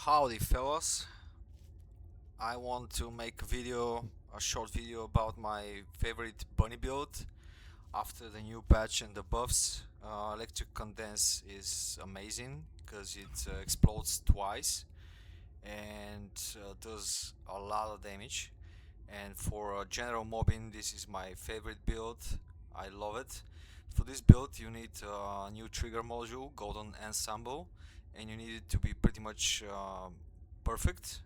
Howdy fellas, I want to make a short video about my favorite bunny build after the new patch and the buffs. Electric Condense is amazing because it explodes twice and does a lot of damage, and for general mobbing this is my favorite build. I love it. For this build you need a new trigger module, golden ensemble, and you need it to be pretty much perfect.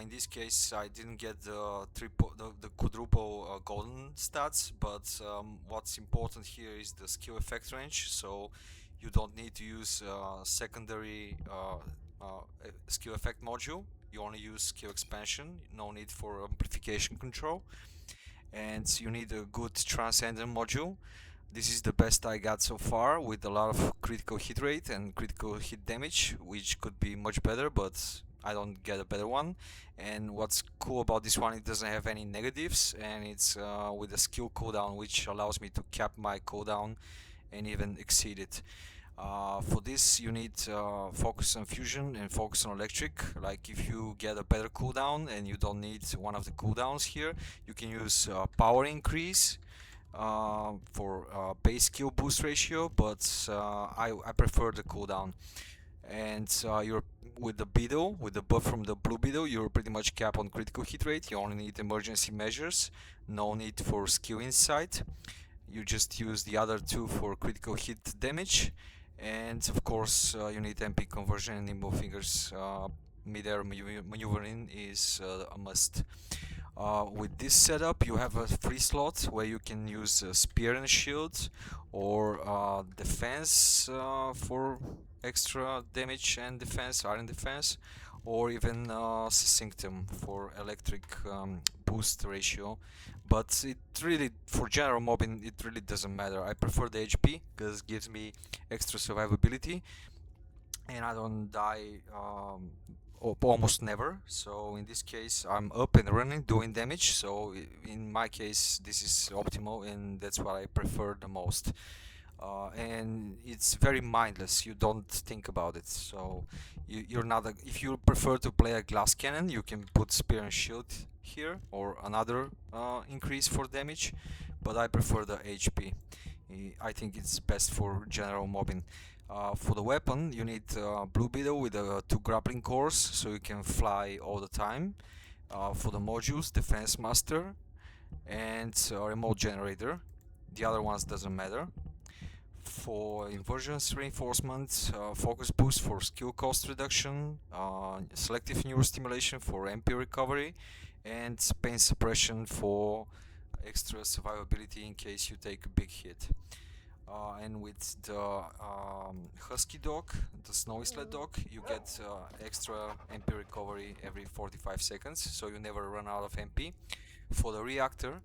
In this case I didn't get the quadruple golden stats, but what's important here is the skill effect range, so you don't need to use secondary skill effect module. You only use skill expansion, no need for amplification control, and you need a good Transcendent module. This is the best I got so far, with a lot of critical hit rate and critical hit damage, which could be much better, but I don't get a better one. And what's cool about this one, it doesn't have any negatives, and it's with a skill cooldown, which allows me to cap my cooldown and even exceed it. For this you need focus on fusion and focus on electric. Like, if you get a better cooldown and you don't need one of the cooldowns here, you can use power increase for base skill boost ratio, but I prefer the cooldown. And you're with the beetle, with the buff from the blue beetle, you're pretty much capped on critical hit rate. You only need emergency measures, no need for skill insight. You just use the other two for critical hit damage, and of course you need MP conversion and nimble fingers. Mid-air maneuvering is a must. With this setup you have a free slot where you can use spear and shield, or defense for extra damage and defense, iron defense, or even succinctum for electric boost ratio. But it really, for general mobbing, it really doesn't matter. I prefer the HP because it gives me extra survivability, and I don't die almost never. So in this case I'm up and running, doing damage, so in my case this is optimal, and that's what I prefer the most. And it's very mindless, you don't think about it. So you're not if you prefer to play a glass cannon, you can put spear and shield here, or another increase for damage, but I prefer the HP. I think it's best for general mobbing. For the weapon you need blue beetle with 2 grappling cores, so you can fly all the time. For the modules, defense master and remote generator. The other ones doesn't matter. For inversions reinforcement, focus boost for skill cost reduction, selective neurostimulation for MP recovery, and pain suppression for extra survivability in case you take a big hit. And with the husky dog, the snowy sled dog, you get extra MP recovery every 45 seconds, so you never run out of MP. For the reactor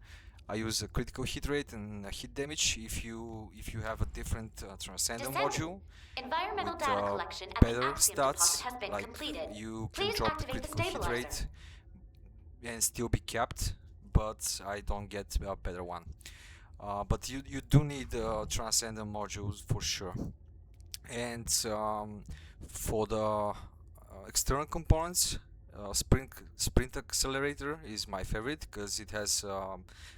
I use a critical hit rate and hit damage. If you have a different Transcendent module Environmental with data collection at better the Axiom stats, depot has been like completed. you can Please drop the activate the critical hit rate stabilizer. and still be capped, but I don't get a better one. But you do need Transcendent modules for sure. And for the external components, sprint accelerator is my favorite because it has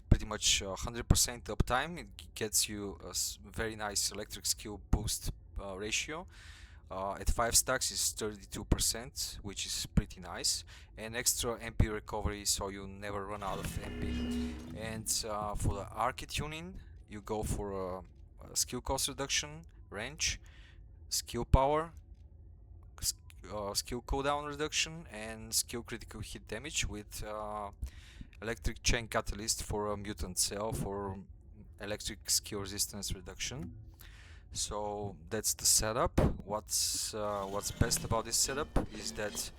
pretty much 100% uptime. It gets you a very nice electric skill boost ratio. At 5 stacks is 32%, which is pretty nice, and extra MP recovery, so you never run out of MP. And for the arcade tuning you go for a skill cost reduction, range, skill power, skill cooldown reduction, and skill critical hit damage, with electric chain catalyst for a mutant cell for electric skill resistance reduction. So that's the setup. What's best about this setup is that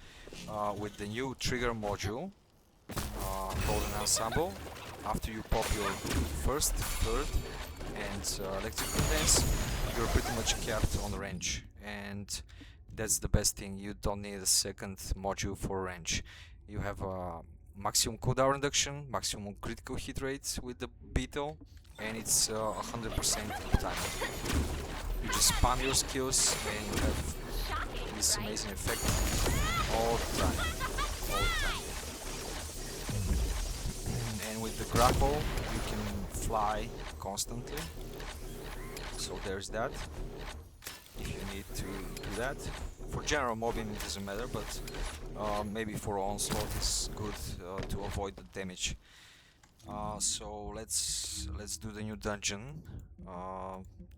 with the new trigger module, golden ensemble, after you pop your first, third and electric condense, you're pretty much capped on range, and that's the best thing. You don't need a second module for range. You have a maximum cooldown reduction, maximum critical hit rate with the beetle, and it's 100% uptime. You just spam your skills and you have this amazing effect. all the time, all the time. And with the grapple, you can fly constantly. So there's that. If you need to do that, for general mobbing it doesn't matter, but maybe for onslaught it's good to avoid the damage. So let's do the new dungeon,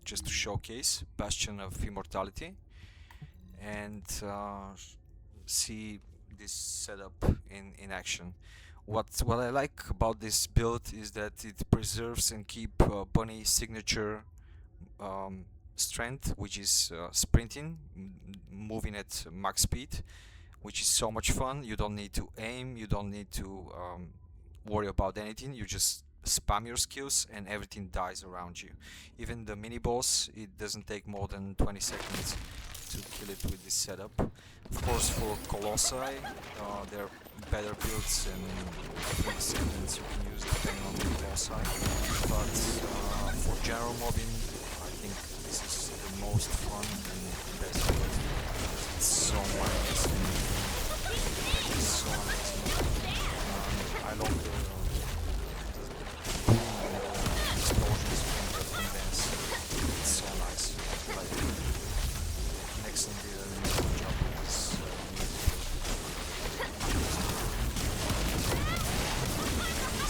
just to showcase Bastion of Immortality, and see this setup in action. What I like about this build is that it preserves and keep Bunny's signature strength, which is sprinting, moving at max speed, which is so much fun. You don't need to aim, you don't need to worry about anything. You just spam your skills and everything dies around you. Even the mini boss, it doesn't take more than 20 seconds to kill it with this setup. Of course, for Colossi, there are better builds and different Descendants you can use depending on the Colossi. But for general mobbing, I think this is the most fun and best build. It's so amazing. It's so amazing. I love the boom and the explosions from the condense. It's so nice. Like, Nexon did an amazing job with this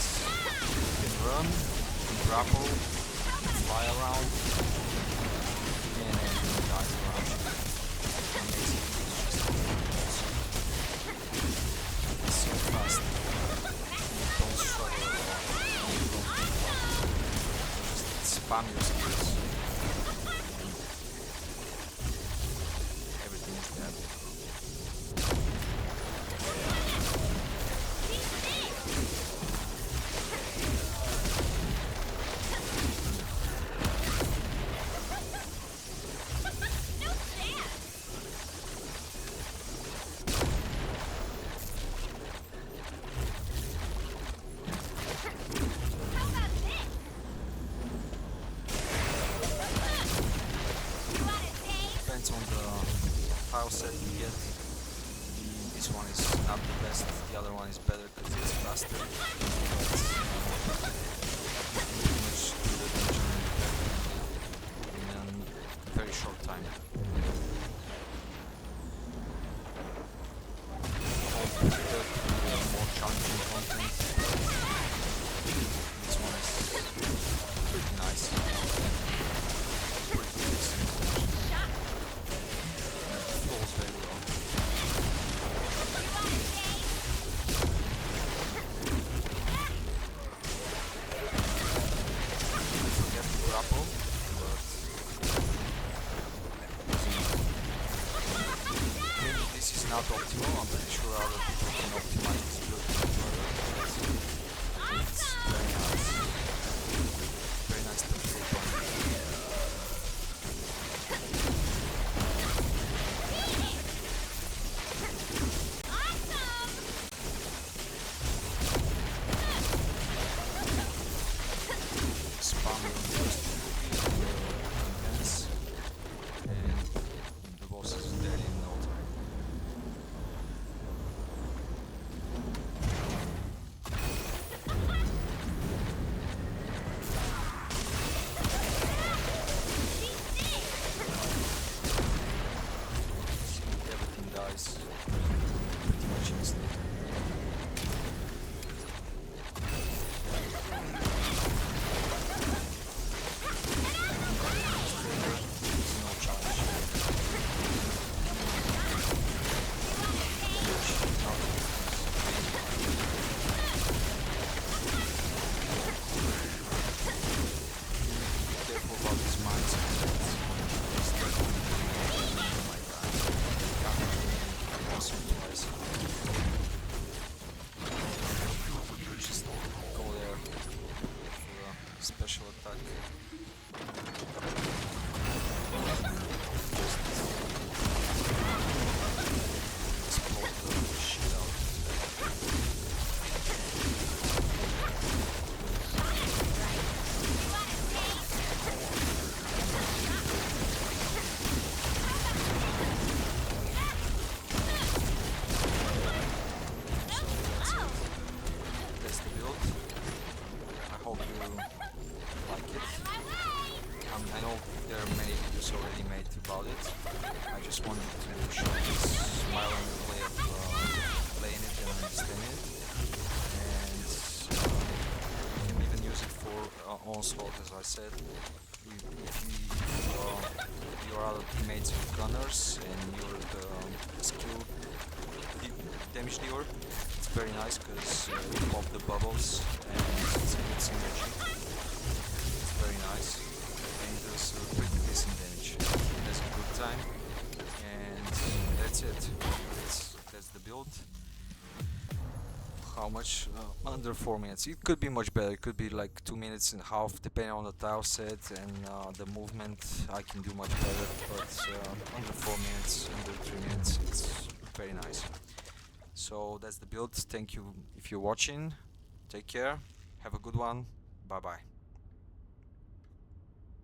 you can run, you can grapple, you can fly around, and everything dies around you. Amazing. It's so fast. You don't struggle at all. You don't think about it. Just spam your skills. Everything is dead. Depends on the tile set you get. This one is not the best, the other one is better because it's faster. But you can pretty much do the dungeon in a very short time. All together, more challenging content. This one is pretty nice. Pretty decent. Flows very well. Forget to grapple, but maybe this is not optimal. I'm pretty sure other people can optimize this build further, but I think it's very nice. Very nice to play on. Spam your first condense, and the boss is dead in no time. Everything dies pretty much instantly. No challenge. Careful about these mines. Oh my god. Awesome twice. just wanted to show this smiling way of playing it and understanding it. And you can even use it for onslaught, as I said. If your other teammates are gunners and you're the skill damage dealer, it's very nice because you pop the bubbles and it's a good synergy. It's very nice and it does pretty decent damage. That's a good time, and that's it. That's the build. How much? Under 4 minutes. It could be much better. It could be like 2.5 minutes, depending on the tile set and the movement. I can do much better, but under 4 minutes, under 3 minutes, it's very nice. So that's the build. Thank you if you're watching. Take care. Have a good one. Bye bye.